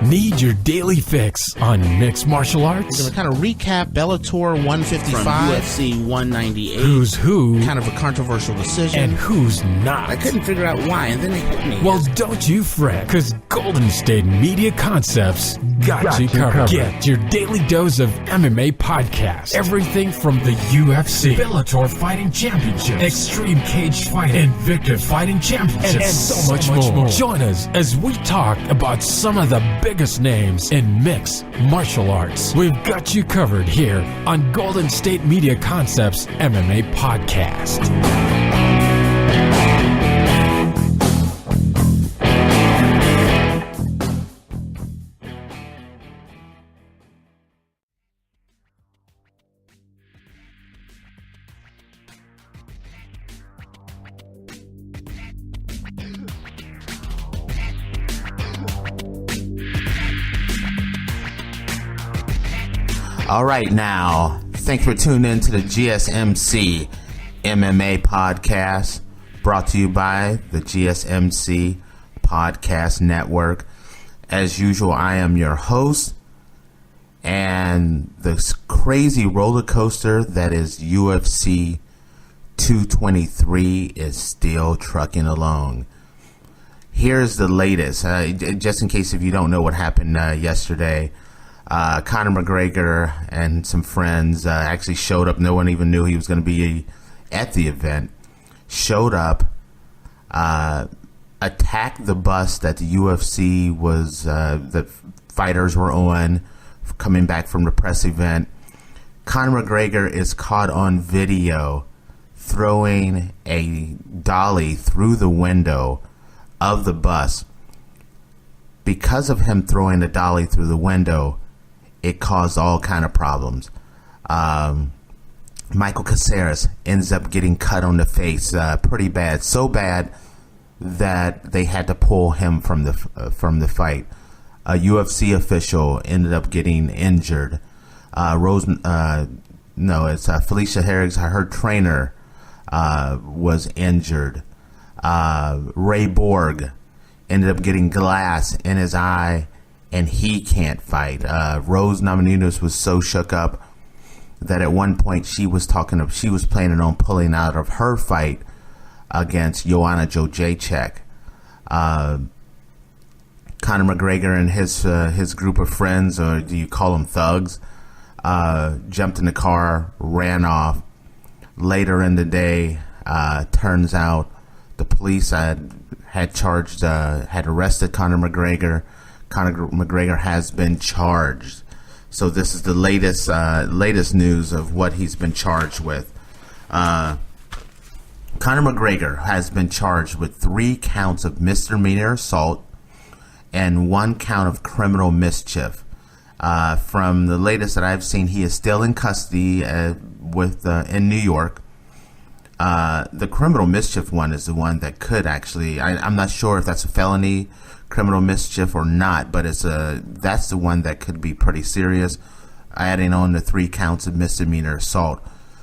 Need your daily fix on mixed martial arts? We're going to kind of recap Bellator 155. From UFC 198. Who's who? Kind of a controversial decision. And who's not? I couldn't figure out why, and then it hit me. Well, don't you fret, because Golden State Media Concepts got you covered. Get your daily dose of MMA podcast. Everything from the UFC, Bellator Fighting Championships, Extreme Cage Fighting, Invicta Fighting Championships, and so much more. Join us as we talk about some of the biggest names in mixed martial arts. We've got you covered here on Golden State Media Concepts MMA Podcast. All right, now, thanks for tuning in to the GSMC MMA podcast, brought to you by the GSMC Podcast Network. As usual, I am your host, and the crazy roller coaster that is UFC 223 is still trucking along. Here's the latest, just in case if you don't know what happened yesterday. Conor McGregor and some friends actually showed up. No one even knew he was going to be at the event. Showed up, attacked the bus that the UFC was, the fighters were on, coming back from the press event. Conor McGregor is caught on video throwing a dolly through the window of the bus. Because of him throwing the dolly through the window, it caused all kind of problems. Michael Caceres ends up getting cut on the face pretty bad, so bad that they had to pull him from the fight. A UFC official ended up getting injured. Felicia Herrigs, her trainer, was injured. Ray Borg ended up getting glass in his eye, and he can't fight. Rose Namajunas was so shook up that at one point she was planning on pulling out of her fight against Joanna Jędrzejczyk. Conor McGregor and his group of friends, or do you call them thugs, jumped in the car, ran off. Later in the day, turns out the police had arrested Conor McGregor. Conor McGregor has been charged. So this is the latest news of what he's been charged with. Conor McGregor has been charged with 3 counts of misdemeanor assault and 1 count of criminal mischief. From the latest that I've seen, he is still in custody in New York. The criminal mischief one is the one that could actually, I'm not sure if that's a felony criminal mischief or not, but that's the one that could be pretty serious, adding on the 3 counts of misdemeanor assault.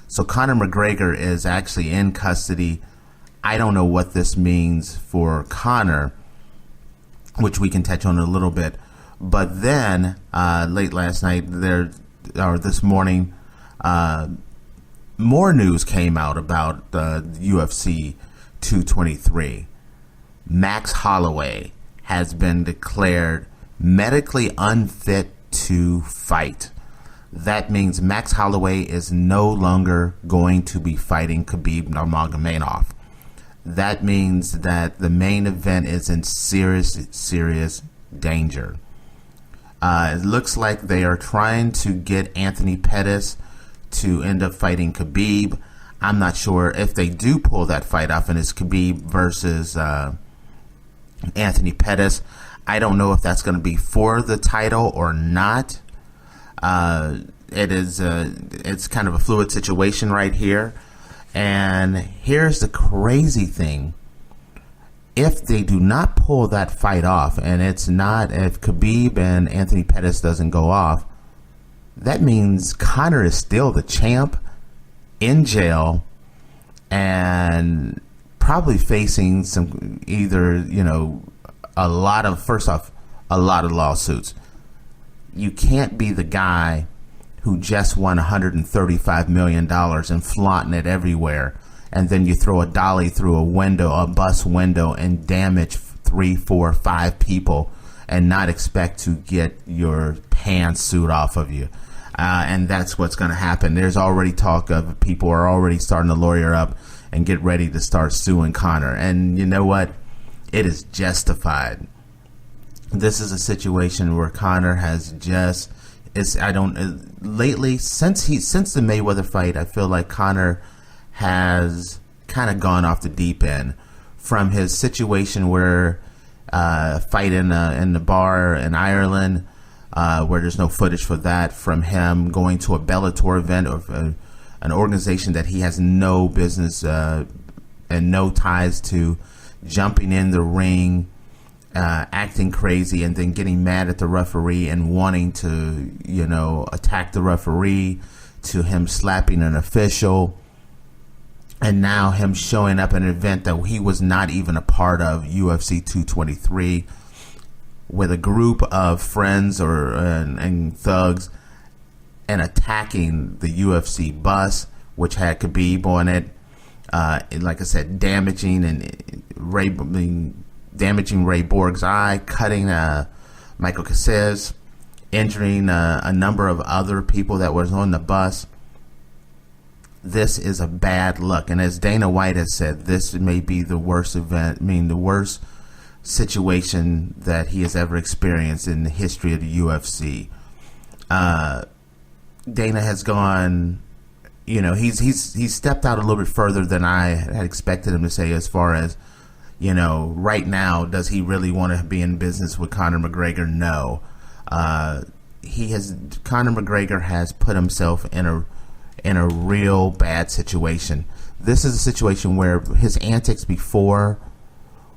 So Conor McGregor is actually in custody. I don't know what this means for Conor, which we can touch on a little bit. But then late last night, this morning, more news came out about UFC 223. Max Holloway has been declared medically unfit to fight. That means Max Holloway is no longer going to be fighting Khabib Nurmagomedov. That means that the main event is in serious danger. It looks like they are trying to get Anthony Pettis to end up fighting Khabib. I'm not sure if they do pull that fight off and it's Khabib versus Anthony Pettis. I don't know if that's going to be for the title or not. It's kind of a fluid situation right here. And here's the crazy thing. If they do not pull that fight off, and if Khabib and Anthony Pettis doesn't go off, that means Conor is still the champ, in jail, and probably facing some a lot of, first off, a lot of lawsuits. You can't be the guy who just won $135 million and flaunting it everywhere, and then you throw a dolly through a bus window, and damage 3, 4, 5 people, and not expect to get your pantsuit off of you. And that's what's going to happen. There's already talk of people are already starting to lawyer up and get ready to start suing Conor. And you know what? It is justified. This is a situation where Conor has just lately since the Mayweather fight, I feel like Conor has kind of gone off the deep end from his situation where fight in the bar in Ireland, where there's no footage for that, from him going to a Bellator event of an organization that he has no business and no ties to, jumping in the ring, acting crazy, and then getting mad at the referee and wanting to, attack the referee, to him slapping an official, and now him showing up at an event that he was not even a part of, UFC 223, with a group of friends and thugs, and attacking the UFC bus, which had Khabib on it. Like I said, damaging Ray Borg's eye, cutting Michael Caceres, injuring a number of other people that was on the bus. This is a bad look, and as Dana White has said, this may be the worst the worst situation that he has ever experienced in the history of the UFC. Dana has gone, he's stepped out a little bit further than I had expected him to say, as far as, right now, does he really want to be in business with Conor McGregor? No. Conor McGregor has put himself in a real bad situation. This is a situation where his antics before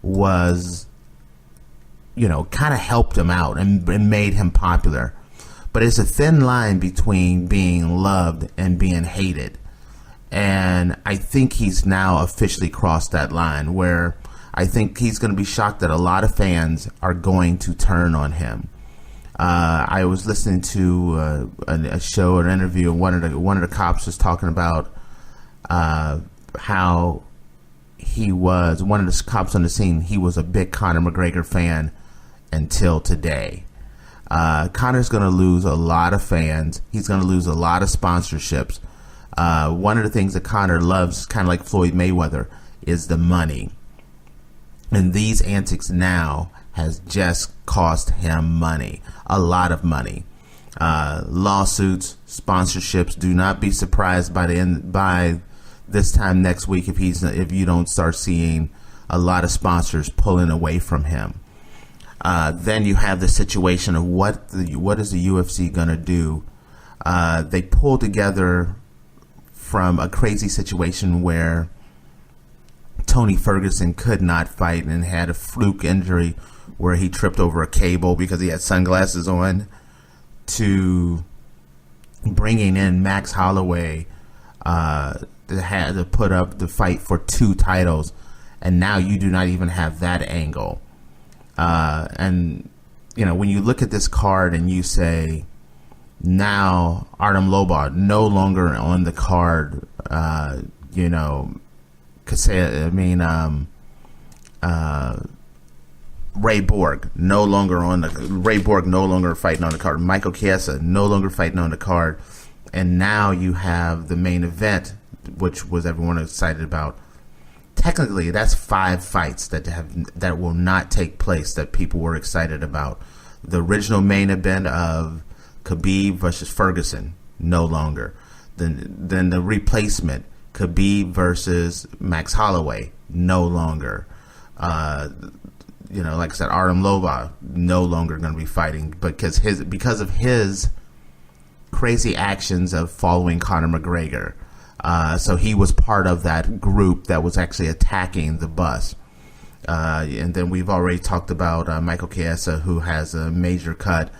was, kind of helped him out and made him popular. But it's a thin line between being loved and being hated. And I think he's now officially crossed that line, where I think he's going to be shocked that a lot of fans are going to turn on him. I was listening to a show, an interview, and one of the cops was talking about how one of the cops on the scene, he was a big Conor McGregor fan until today. Conor's going to lose a lot of fans. He's going to lose a lot of sponsorships. One of the things that Conor loves, kind of like Floyd Mayweather, is the money. And these antics now has just cost him money, a lot of money. Lawsuits, sponsorships. Do not be surprised by this time next week if you don't start seeing a lot of sponsors pulling away from him. Then you have the situation of what is the UFC gonna do? They pulled together from a crazy situation where Tony Ferguson could not fight and had a fluke injury where he tripped over a cable because he had sunglasses on, to bringing in Max Holloway that had to put up the fight for 2 titles, and now you do not even have that angle. And when you look at this card and you say, now Artem Lobov no longer on the card, Ray Borg no longer fighting on the card. Michael Chiesa no longer fighting on the card, and now you have the main event, which was everyone excited about. Technically, that's 5 fights that will not take place that people were excited about. The original main event of Khabib versus Ferguson, no longer. Then the replacement, Khabib versus Max Holloway, no longer. Like I said, Artem Lobov no longer going to be fighting because of his crazy actions of following Conor McGregor. So he was part of that group that was actually attacking the bus. And then we've already talked about Michael Chiesa, who has a major cut.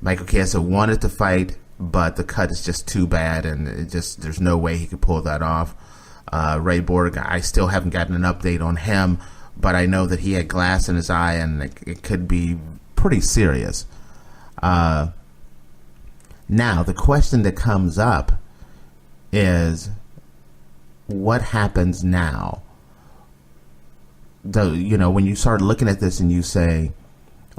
Michael Chiesa wanted to fight, but the cut is just too bad, and there's no way he could pull that off. Ray Borg, I still haven't gotten an update on him, but I know that he had glass in his eye, and it could be pretty serious. Now, the question that comes up is, what happens now? When you start looking at this and you say,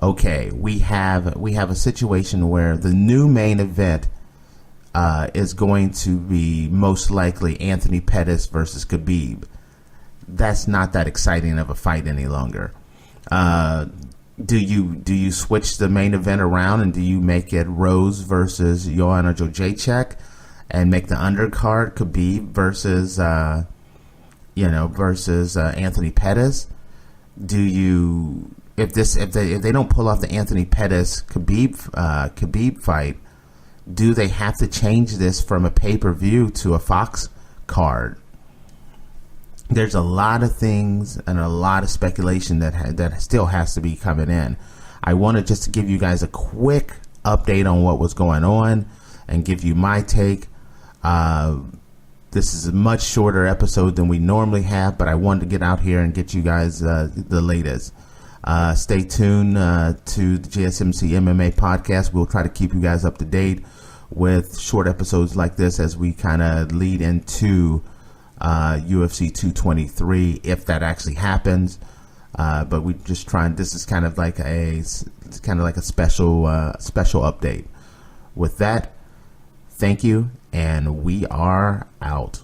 okay, we have a situation where the new main event is going to be most likely Anthony Pettis versus Khabib. That's not that exciting of a fight any longer. Do you switch the main event around and do you make it Rose versus Joanna Jędrzejczyk and make the undercard Khabib versus Anthony Pettis? Do you, if they don't pull off the Anthony Pettis Khabib fight, do they have to change this from a pay-per-view to a Fox card? There's a lot of things and a lot of speculation that still has to be coming in. I wanted just to give you guys a quick update on what was going on and give you my take. This is a much shorter episode than we normally have, but I wanted to get out here and get you guys the latest. Stay tuned to the GSMC MMA podcast. We'll try to keep you guys up to date with short episodes like this as we kind of lead into UFC 223, if that actually happens. But we just trying. This is kind of like a special update. With that, thank you, and we are out.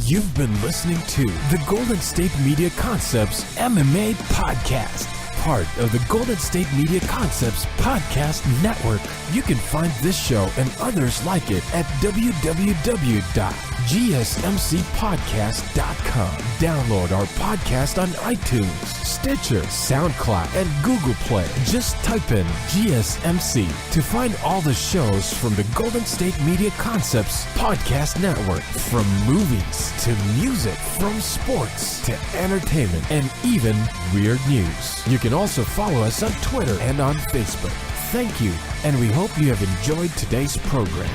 You've been listening to the Golden State Media Concepts MMA podcast, part of the Golden State Media Concepts podcast network. You can find this show and others like it at www.gsmcpodcast.com. Download our podcast on iTunes, Stitcher, SoundCloud, and Google Play. Just type in GSMC to find all the shows from the Golden State Media Concepts podcast network. From movies to music, from sports to entertainment, and even weird news. You can also follow us on Twitter and on Facebook. Thank you, and we hope you have enjoyed today's program.